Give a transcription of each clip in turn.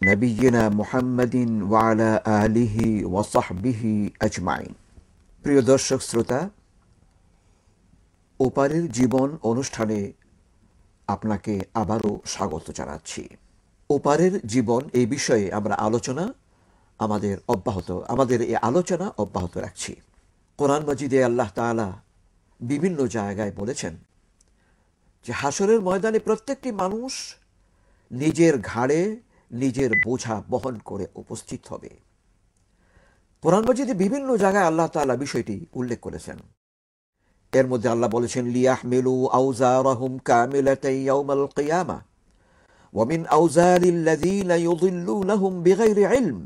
নবিয়িনা মুহাম্মাদিন ওয়া আলা আলিহি ওয়া সাহবিহি আজমাইন। প্রিয় দর্শক শ্রোতা, ওপারের জীবন অনুষ্ঠানে আপনাকে আবারও স্বাগত জানাচ্ছি। ওপারের জীবন এই বিষয়ে আমরা আমাদের এই আলোচনা অব্যাহত রাখছি। কোরআন মাজিদে আল্লাহ তাআলা বিভিন্ন জায়গায় বলেছেন যে হাসরের ময়দানে প্রত্যেকটি মানুষ নিজের ঘাড়ে নিজের বোঝা বহন করে উপস্থিত হবে। কোরআন মাজিদে বিভিন্ন জায়গায় আল্লাহ তাআলা বিষয়টি উল্লেখ করেছেন। এর মধ্যে আল্লাহ বলেছেন, লিয়াহমিলু আওজারহুম কামিলাতান ইয়াউমাল কিয়ামা ওয়া মিন আওজারিল্লাযীনা ইউযিল্লুনাহুম বিগাইরি ইলম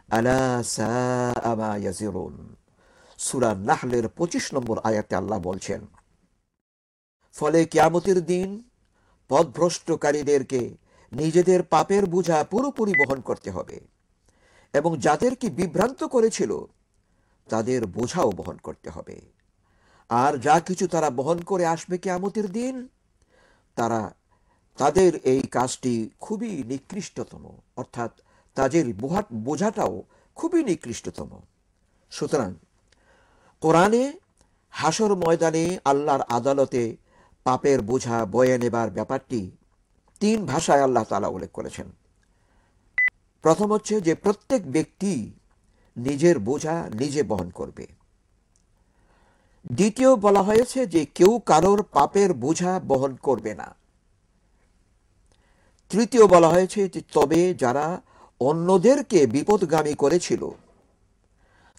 আলা সাআ মা ইয়াজিরুন। সূরা নাহলের 25 নম্বর আয়াতে আল্লাহ বলছেন, ফলে কিয়ামতের দিন পথভ্রষ্টকারীদেরকে নিজেদের পাপের বোঝা পুরোপুরি বহন করতে হবে এবং যাদেরকে বিভ্রান্ত করেছিল তাদের বোঝাও বহন করতে হবে। আর যা কিছু তারা বহন করে আসবে কিয়ামতের দিন, তাদের এই কাজটি খুবই নিকৃষ্টতম, অর্থাৎ তাদের বোঝাটাও খুবই নিকৃষ্টতম। সুতরাং কোরআনে হাসর ময়দানে আল্লাহর আদালতে পাপের বোঝা বয়ে নেবার ব্যাপারটি 3 ভাষায় আল্লাহ তাআলা উল্লেখ করেছেন। প্রথম হচ্ছে যে প্রত্যেক ব্যক্তি নিজের বোঝা নিজে বহন করবে। দ্বিতীয় বলা হয়েছে যে কেউ কারোর পাপের বোঝা বহন করবে না। তৃতীয় বলা হয়েছে যে তবে যারা অন্যদেরকে বিপদগামী করেছিল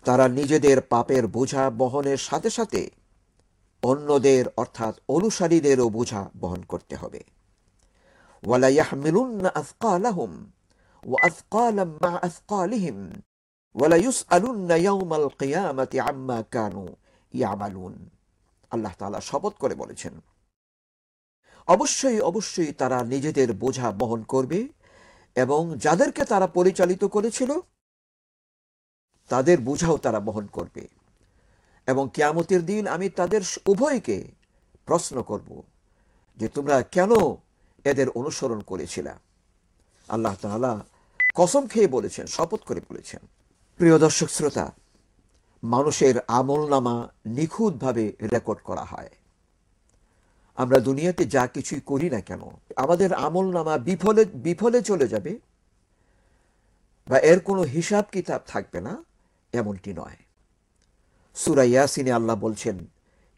তারা নিজেদের পাপের বোঝা বহনের সাথে সাথে অন্যদের অর্থাৎ অনুসারীদেরও বোঝা বহন করতে হবে। ওয়ালা ইয়াহমিলুন্না আথকালাহুম ওয়া আথকালাম মা আথকালিহিম ওয়ালা ইউসআলুন্না ইয়াউমাল কিয়ামাতি আম্মা কানু ইয়ামালুন। আল্লাহ তাআলা শপথ করে বলেছেন, অবশ্যই তারা নিজেদের বোঝা বহন করবে এবং যাদেরকে তারা পরিচালিত করেছিল তাদের বোঝাও তারা বহন করবে এবং কিয়ামতের দিন আমি তাদের উভয়কে প্রশ্ন করব যে তোমরা কেন এদের অনুসরণ করেছিলা। আল্লাহ তাআলা কসম খেয়ে বলেছেন, শপথ করে বলেছেন। প্রিয় দর্শক শ্রোতা, মানুষের আমলনামা নিখুঁতভাবে রেকর্ড করা হয়। আমরা দুনিয়াতে যা কিছুই করি না কেন আমাদের আমলনামা বিফলে চলে যাবে বা এর কোনো হিসাব কিতাব থাকবে না, এমনটি নয়। সূরা ইয়াসিনে আল্লাহ বলছেন,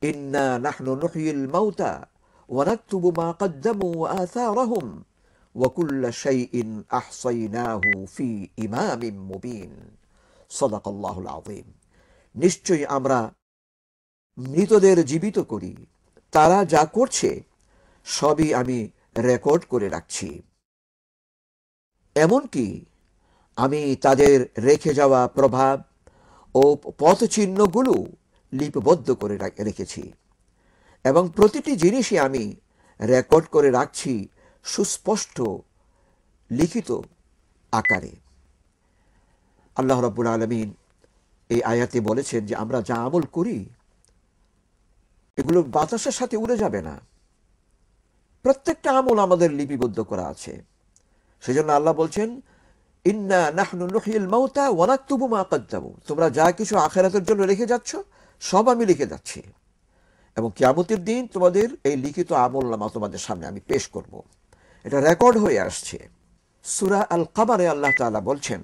ইন্না নাহনু নুহয়িল মাউতা ওয়া নাকতুবু মা কদ্দামু ওয়া আথারহুম ওয়া কুল্লা শাইইন আহসাইনাহু ফি ইমামিম মুবিন। সাদাকাল্লাহুল আযীম। নিশ্চয়ই আমরা মৃতদের জীবিত করি, তারা যা করছে সবই আমি রেকর্ড করে রাখছি। এমনকি আমি তাদের রেখে যাওয়া প্রভাব ও পথচিহ্নগুলো লিপিবদ্ধ করে রেখেছি এবং প্রতিটি জিনিসই আমি রেকর্ড করে রাখছি সুস্পষ্ট লিখিত আকারে। আল্লাহ রাব্বুল আলামিন এই আয়াতে বলেছেন যে আমরা যা আমল করি এগুলো বাতাসের সাথে উড়ে যাবে না, প্রত্যেকটা আমল আমাদের লিপিবদ্ধ করা আছে। সেজন্য আল্লাহ বলছেন, ইন্না নাহনু নুহয়িল মাউতা ওয়া নাকতুবু মা কদ্দামু। তোমরা যা কিছু আখিরাতের জন্য রেখে যাচ্ছ সব আমি লিখে যাচ্ছি এবং কিয়ামতের দিন তোমাদের এই লিখিত আমলনামা তোমাদের সামনে আমি পেশ করব। এটা রেকর্ড হয়ে আসছে। সূরা আল কমারে আল্লাহ তাআলা বলছেন,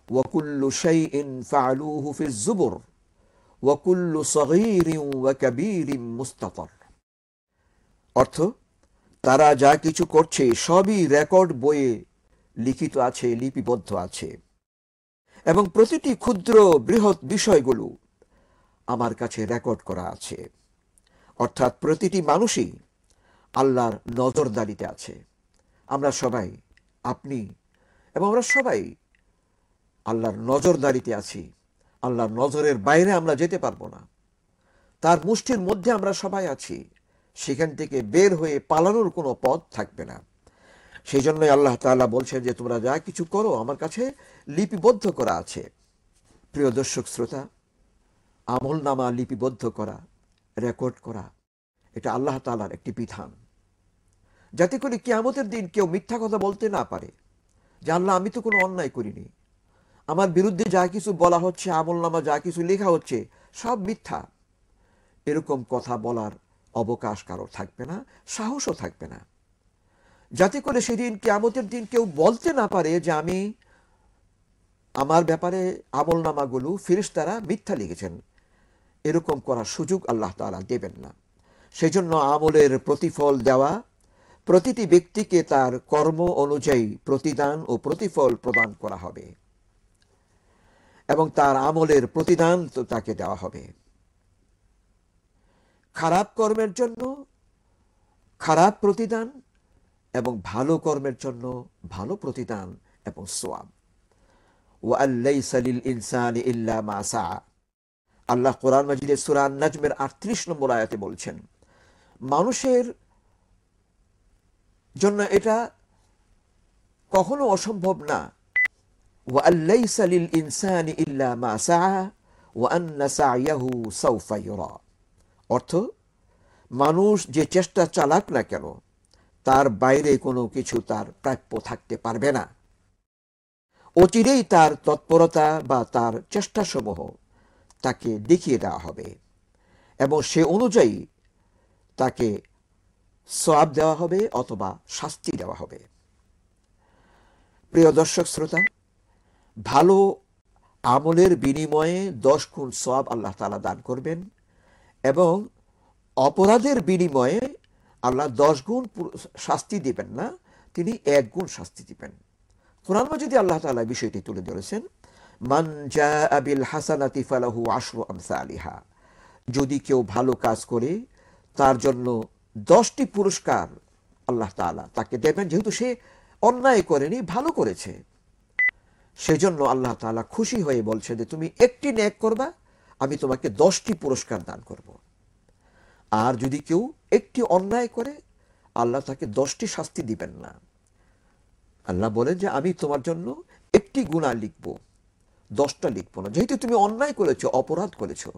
ওয়া কুল্লু শাইইন ফাআলুহু ফিজ জুবুর ওয়া কুল্লু সগীরিন ওয়া কাবীরিন মুস্তাতার। অর্থ, তারা যা কিছু করছে সবই রেকর্ড বইয়ে লিখিত আছে, লিপিবদ্ধ আছে এবং প্রতিটি ক্ষুদ্র বৃহৎ বিষয়গুলো আমার কাছে রেকর্ড করা আছে। অর্থাৎ প্রতিটি মানুষই আল্লাহর নজরদারিতে আছে। আমরা সবাই, আপনি এবং আমরা সবাই আল্লাহর নজরদারিতে আছি। আল্লাহর নজরের বাইরে আমরা যেতে পারবো না। তার মুষ্টির মধ্যে আমরা সবাই আছি, সেখান থেকে বের হয়ে পালানোর কোনো পথ থাকবে না। সেই জন্যই আল্লাহ তাআলা বলছেন যে তোমরা যা কিছু করো আমার কাছে লিপিবদ্ধ করা আছে। প্রিয় দর্শক শ্রোতা, আমলনামা লিপিবদ্ধ করা, রেকর্ড করা, এটা আল্লাহ তাআলার একটি বিধান, যাতে করে কিয়ামতের দিন কেউ মিথ্যা কথা বলতে না পারে যে আল্লাহ আমি তো কোনো অন্যায় করিনি, আমার বিরুদ্ধে যা কিছু বলা হচ্ছে, আমলনামা যা কিছু লেখা হচ্ছে সব মিথ্যা। এরকম কথা বলার অবকাশ কারো থাকবে না, সাহসও থাকবে না, যাতে করে সেদিন কিয়ামতের দিন কেউ বলতে না পারে যে আমি আমার ব্যাপারে আমলনামাগুলো ফেরেশতারা মিথ্যা লিখেছেন। এরকম করার সুযোগ আল্লাহ তাআলা দেবেন না। সেই জন্য আমলের প্রতিফল দেওয়া, প্রতিটি ব্যক্তিকে তার কর্ম অনুযায়ী প্রতিদান ও প্রতিফল প্রদান করা হবে এবং তার আমলের প্রতিদান তো তাকে দেওয়া হবে। খারাপ কর্মের জন্য খারাপ প্রতিদান এবং ভালো কর্মের জন্য ভালো প্রতিদান এবং সওয়াব। ওয়াল লাইসা লিল ইনসানি ইল্লা মা সাআ। আল্লাহ কোরআন মাজিদের সূরা আন-নাজমের 38 নম্বর আয়াতে বলছেন, মানুষের জন্য এটা কখনো অসম্ভব না। ওয়াল লাইসা লিল ইনসানি ইল্লা মা সাআ ওয়া আন্না সা'য়াহু সাওফা ইউরা। অর্থ, মানুষ যে চেষ্টা চালাক না কেন তার বাইরে কোনো কিছু তার প্রাপ্য থাকতে পারবে না। অচিরেই তার তৎপরতা বা তার চেষ্টাসমূহ তাকে দেখিয়ে দেওয়া হবে এবং সে অনুযায়ী তাকে সওয়াব দেওয়া হবে অথবা শাস্তি দেওয়া হবে। প্রিয় দর্শক শ্রোতা, ভালো আমলের বিনিময়ে 10 গুণ সওয়াব আল্লাহ তাআলা দান করবেন এবং অপরাধের বিনিময়ে আল্লাহ 10 গুণ শাস্তি দিবেন না, তিনি 1 গুণ শাস্তি দিবেন। কোরআন মাজিদে আল্লাহ তাআলা বিষয়টি তুলে ধরেছেন, মান জাআ বিল হাসানাতি ফালাহু আশরু আমসালিহা। যদি কেউ ভালো কাজ করে তার জন্য 10টি পুরস্কার আল্লাহ তাআলা তাকে দেবেন, যেহেতু সে অন্যায় করেনি, ভালো করেছে। সেজন্য আল্লাহ তাআলা খুশি হয়ে বলছে যে তুমি একটি নেক করবা, আমি তোমাকে 10টি পুরস্কার দান করব। আর যদি কেউ একটি অন্যায় করে আল্লাহ তাকে 10টি শাস্তি দিবেন না। আল্লাহ বলেন যে আমি তোমার জন্য একটি গুনাহ লিখব, 10টা লিখব না, যেহেতু তুমি অন্যায় করেছো, অপরাধ করেছো।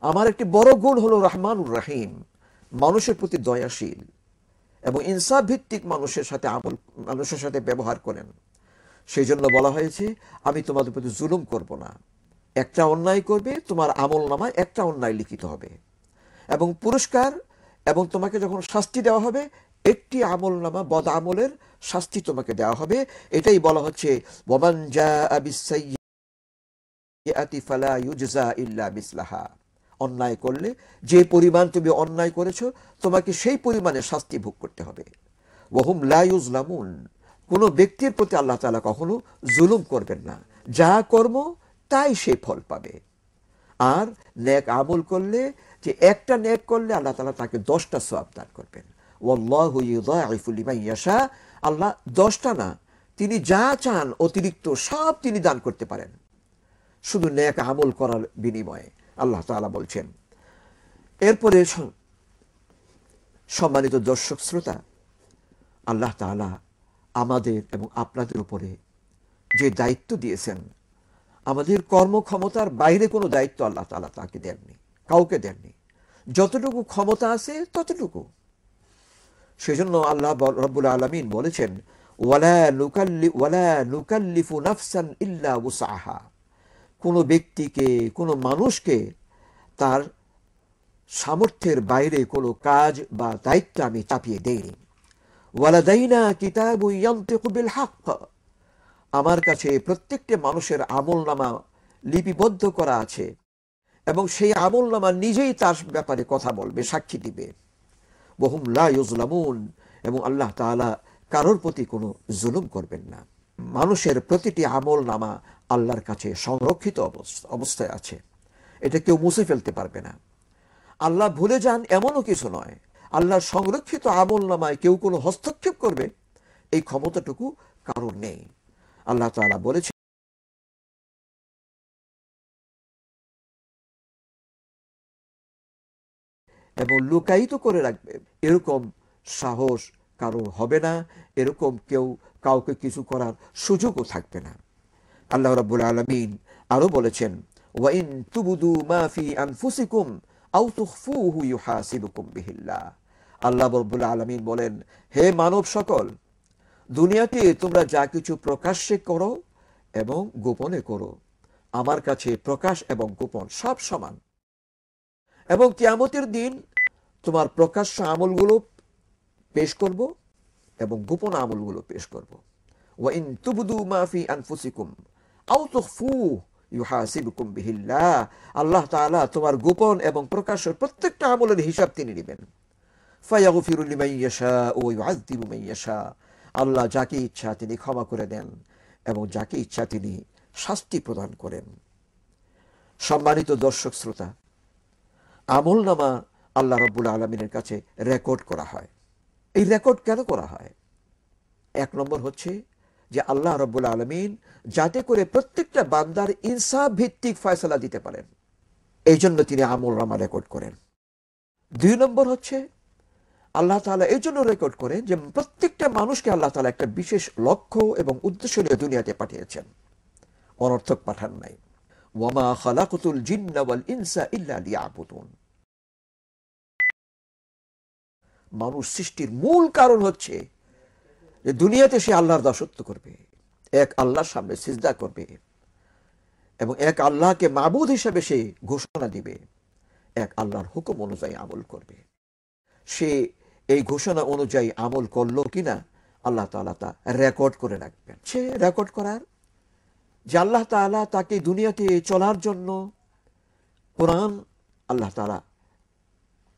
আমার একটি বড় গুণ হলো রহমানুর রহিম, মানুষের প্রতি দয়াশীল এবং ইনসাফ ভিত্তিক মানুষের সাথে ব্যবহার করেন। সেই জন্য বলা হয়েছে আমি তোমাদের প্রতি জুলুম করব না। একটা অন্যায় করবে, তোমার আমলনামায় একটা অন্যায় লিখিত হবে এবং পুরস্কার এবং তোমাকে যখন শাস্তি দেওয়া হবে একটি আমলনামা বদ আমলের শাস্তি তোমাকে দেওয়া হবে। এটাই বলা হচ্ছে ওয়ামান জাআ বিস-সাইয়্যাতি ফালা ইউজজা ইল্লা মিসলাহা। অন্যায় করলে যে পরিমাণ তুমি অন্যায় করেছো তোমাকে সেই পরিমাণে শাস্তি ভোগ করতে হবে। ওয়াহুম লা ইউজলামুন। কোনো ব্যক্তির প্রতি আল্লাহ তাআলা কখনো জুলুম করবেন না, যা কর্ম তাই সে ফল পাবে। আর নেক আমল করলে, যে একটা নেক করলে আল্লাহ তাআলা তাকে 10টা সওয়াব দান করবেন। ওয়াল্লাহু ইউযাইফু লিমান ইয়াশা। আল্লাহ 10টা না, তিনি যা চান অতিরিক্ত সব তিনি দান করতে পারেন, শুধু নেক আমল করার বিনিময়ে, আল্লাহ তাআলা বলছেন। এরপরে সম্মানিত দর্শক শ্রোতা, আল্লাহ তাআলা আমাদের এবং আপনাদের উপরে যে দায়িত্ব দিয়েছেন, আমাদের কর্মক্ষমতার বাইরে কোনো দায়িত্ব আল্লাহ তাআলা তাকে দেননি, কাউকে দেননি। যতটুকু ক্ষমতা আছে ততটুকু। সেজন্য আল্লাহ রাব্বুল আলামিন বলেছেন, ওয়ালা নুকাল্লিফু নাফসান ইল্লা উসআহা। কোনো ব্যক্তিকে, কোনো মানুষকে তার সামর্থ্যের বাইরে কোনো কাজ বা দায়িত্ব আমি চাপিয়ে দেইনি। ওয়ালাদাইনা কিতাবুন ইয়ানতিকু বিল হক। আমার কাছে প্রত্যেকটি মানুষের আমলনামা লিপিবদ্ধ করা আছে এবং সেই আমলনামা নিজেই তার ব্যাপারে কথা বলবে, সাক্ষী দিবে। ওয়াহুম লা ইউজলামুন। এবং আল্লাহ তাআলা কারোর প্রতি কোনো জুলুম করবেন না। মানুষের প্রতিটি আমলনামা আল্লাহর কাছে সংরক্ষিত অবস্থায় আছে, এটা কেউ মুছে ফেলতে পারবে না। আল্লাহ ভুলে যান এমনও কিছু নয়। আল্লাহর সংরক্ষিত আমলনামায় কেউ কোনো হস্তক্ষেপ করবে এই ক্ষমতাটুকু কারোর নেই। আল্লাহ তাআলা বলেছেন, এবং লুকায়িত করে রাখবে, এরকম সাহস কারোর হবে না, এরকম কেউ কাউকে কিছু করার সুযোগও থাকবে না। আল্লাহ রাব্বুল আলামিন আরো বলেছেন, ওয়া ইন তুবদু মা ফি আনফুসিকুম আও তুখফুহু ইউহাসিবুকুম বিহিল্লাহ। আল্লাহ রাব্বুল আলামিন বলেন, হে মানব সকল, দুনিয়াতে তোমরা যা কিছু প্রকাশ্যে করো এবং গোপনে করো, আমার কাছে প্রকাশ এবং গোপন সব সমান। এবং কিয়ামতের দিন তোমার প্রকাশ্য আমলগুলো পেশ করব এবং গোপন আমলগুলো পেশ করব। ওয়াইন তুবদু মা ফি আনফুসিকুম আও তুখফুহু ইউহাসিবুকুম বিহিল্লাহ, আল্লাহ তাআলা তোমার গোপন এবং প্রকাশ্য প্রত্যেকটা আমলের হিসাব তিনি নেবেন। ফায়াগফিরু লিমান ইয়াশা ওয়া ইউআযযিবু মান ইয়াশা, আল্লাহ যাকে ইচ্ছা তিনি ক্ষমা করে দেন এবং যাকে ইচ্ছা তিনি শাস্তি প্রদান করেন। সম্মানিত দর্শক শ্রোতা, আমলনামা আল্লাহ রাব্বুল আলামিনের কাছে রেকর্ড করা হয়। এই রেকর্ড কেন করা হয়? এক নম্বর হচ্ছে যে আল্লাহ রাব্বুল আলামিন যাতে করে প্রত্যেকটা বান্দার ইনসাফ ভিত্তিক ফয়সালা দিতে পারেন, এই জন্য তিনি আমলনামা রেকর্ড করেন। দুই নম্বর হচ্ছে আল্লাহ তাআলা এই জন্য রেকর্ড করেন যে প্রত্যেকটা মানুষকে আল্লাহ তাআলা একটা বিশেষ লক্ষ্য এবং উদ্দেশ্য নিয়ে দুনিয়াতে পাঠিয়েছেন, অনর্থক পাঠান নাই। ওয়ামা খালাকতুল জিন্না ওয়াল ইনসা ইল্লা লিয়াবুদুন। মানুষ সৃষ্টির মূল কারণ হচ্ছে যে দুনিয়াতে সে আল্লাহর দাসত্ব করবে, এক আল্লাহর সামনে সিজদা করবে এবং এক আল্লাহকে মাবুদ হিসেবে সে ঘোষণা দিবে, এক আল্লাহর হুকুম অনুযায়ী আমল করবে। সে এই ঘোষণা অনুযায়ী আমল করলো কিনা আল্লাহ তাআলা তা রেকর্ড করে রাখবেন। সে রেকর্ড করার যে আল্লাহ তাআলা তাকে দুনিয়াতে চলার জন্য কোরআন, আল্লাহ তাআলা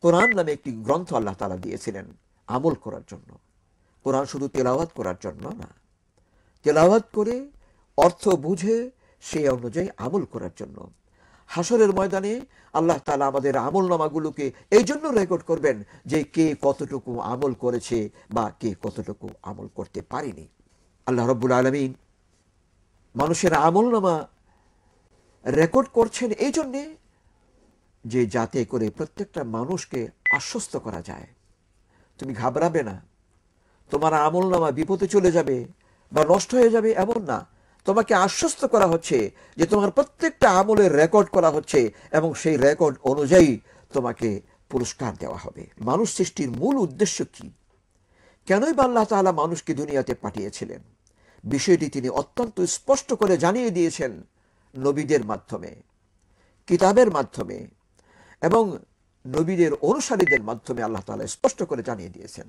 কোরআন নামে একটি গ্রন্থ আল্লাহ তাআলা দিয়েছিলেন আমল করার জন্য। কোরআন শুধু তেলাওয়াত করার জন্য না, তেলাওয়াত করে অর্থ বুঝে সেই অনুযায়ী আমল করার জন্য। হাসরের ময়দানে আল্লাহ তাআলা আমাদের আমলনামাগুলোকে এই জন্য রেকর্ড করবেন যে কে কতটুকু আমল করেছে বা কে কতটুকু আমল করতে পারেনি। আল্লাহ রাব্বুল আলামিন মানুষের আমলনামা রেকর্ড করছেন এই জন্যে যে যাতে করে প্রত্যেকটা মানুষকে আশ্বস্ত করা যায়, তুমি ঘাবড়াবে না, তোমার আমলনামা বিপদে চলে যাবে বা নষ্ট হয়ে যাবে এমন না। তোমাকে আশ্বস্ত করা হচ্ছে যে তোমার প্রত্যেকটা আমলের রেকর্ড করা হচ্ছে এবং সেই রেকর্ড অনুযায়ী তোমাকে পুরস্কার দেওয়া হবে। মানুষ সৃষ্টির মূল উদ্দেশ্য কি? কেনই বা আল্লাহ তাআলা মানুষকে দুনিয়াতে পাঠিয়েছিলেন? বিষয়টি তিনি অত্যন্ত স্পষ্ট করে জানিয়ে দিয়েছেন নবীদের মাধ্যমে, কিতাবের মাধ্যমে এবং নবীদের অনুসারীদের মাধ্যমে আল্লাহ তাআলা স্পষ্ট করে জানিয়ে দিয়েছেন।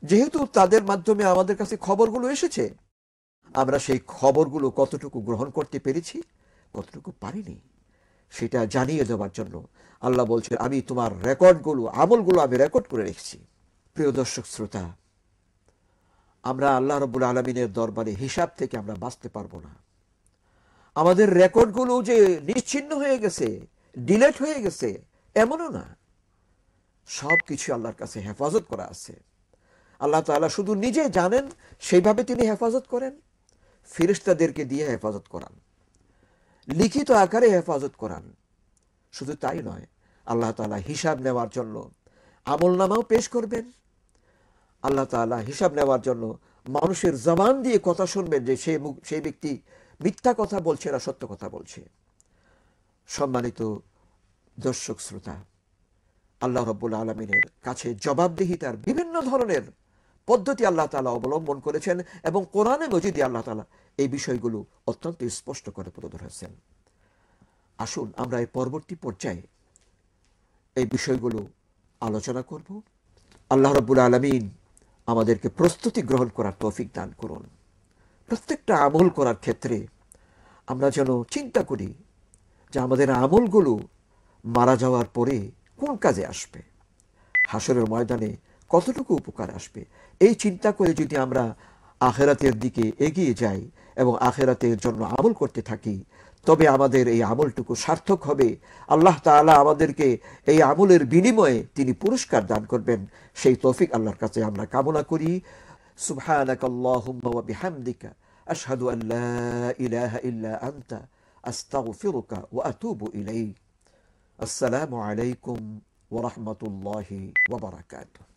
যেহেতু তাদের মাধ্যমে আমাদের কাছে খবরগুলো এসেছে, আমরা সেই খবরগুলো কতটুকু গ্রহণ করতে পেরেছি, কতটুকু পারিনি, সেটা জানিয়ে দেওয়ার জন্য আল্লাহ বলছেন আমি তোমার রেকর্ডগুলো, আমলগুলো আমি রেকর্ড করে রেখেছি। প্রিয় দর্শক শ্রোতা, আমরা আল্লাহ রাব্বুল আলামিনের দরবারে হিসাব থেকে আমরা বাঁচতে পারবো না। আমাদের রেকর্ডগুলো যে নিশ্চিহ্ন হয়ে গেছে, ডিলেট হয়ে গেছে এমনও না, সব কিছু আল্লাহর কাছে হেফাজত করা আছে। আল্লাহ তাআলা শুধু নিজে জানেন, সেইভাবে তিনি হেফাজত করেন, ফেরেশতাদেরকে দিয়ে হেফাজত করান, লিখিত আকারে হেফাজত করান। শুধু তাই নয়, আল্লাহ তাআলা হিসাব নেওয়ার জন্য আমলনামাও পেশ করবেন। আল্লাহ তাআলা হিসাব নেওয়ার জন্য মানুষের জবান দিয়ে কথা শুনবেন যে সেই ব্যক্তি মিথ্যা কথা বলছে না সত্য কথা বলছে। সম্মানিত দর্শক শ্রোতা, আল্লাহ রাব্বুল আলামিনের কাছে জবাবদিহিতার বিভিন্ন ধরনের পদ্ধতি আল্লাহ তাআলা অবলম্বন করেছেন এবং কোরআনে মজিদে আল্লাহ তাআলা এই বিষয়গুলো অত্যন্ত স্পষ্ট করে তুলে ধরেছেন। আসুন আমরা এই পরবর্তী পর্যায়ে এই বিষয়গুলো আলোচনা করব। আল্লাহ রাব্বুল আলামিন আমাদেরকে প্রস্তুতি গ্রহণ করার তৌফিক দান করুন। প্রত্যেকটা আমল করার ক্ষেত্রে আমরা যেন চিন্তা করি যে আমাদের আমলগুলো মারা যাওয়ার পরে কোন কাজে আসবে, হাসরের ময়দানে কতটুকু উপকার আসবে। এই চিন্তা করে যদি আমরা আখিরাতের দিকে এগিয়ে যাই এবং আখিরাতের জন্য আমল করতে থাকি, তবে আমাদের এই আমলটুকু সার্থক হবে। আল্লাহ তাআলা আমাদেরকে এই আমলের বিনিময়ে তিনি পুরস্কার দান করবেন, সেই তৌফিক আল্লাহর কাছে আমরা কামনা করি। সুবহানাকাল্লাহুম্মা ওয়া বিহামদিকা আশহাদু আন লা ইলাহা ইল্লা আনতা আস্তাগফিরুকা ওয়া আতুবু ইলাইক। আসসালামু আলাইকুম ওয়া রাহমাতুল্লাহি ওয়া বারাকাতুহু।